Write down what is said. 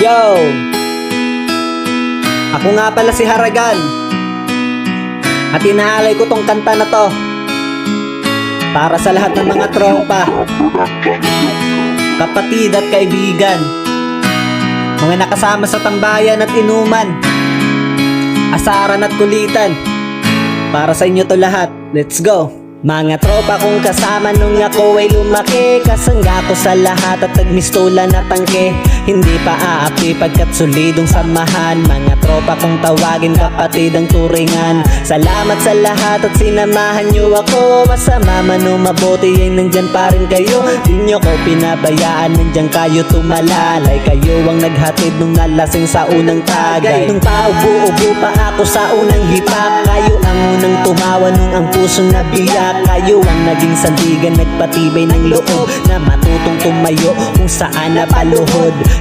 Yo! Ako nga pala si Haragan. At inaalay ko tong kanta na to para sa lahat ng mga tropa, kapatid at kaibigan, mga nakasama sa tambayan at inuman, asaran at kulitan. Para sa inyo to lahat. Let's go! Mga tropa kong kasama nung ako ay lumaki, kasangga ko sa lahat at nagmistola na tangke. Hindi pa aapi pagkat solidong samahan. Mga tropa kong tawagin kapatid ang turingan. Salamat sa lahat at sinamahan nyo ako. Masama man o mabuti ay nandyan pa rin kayo. Di nyo ko pinabayaan, nandyan kayo tumalalay. Kayo ang naghatid nung nalasing sa unang tagay. Nung paubo-ubo pa ako sa unang hipak, kayo ang unang tumawa nung ang pusong nabiyak. Kayo ang naging sandigan, nagpatibay ng loob na matutong tumayo kung saan napaluhod.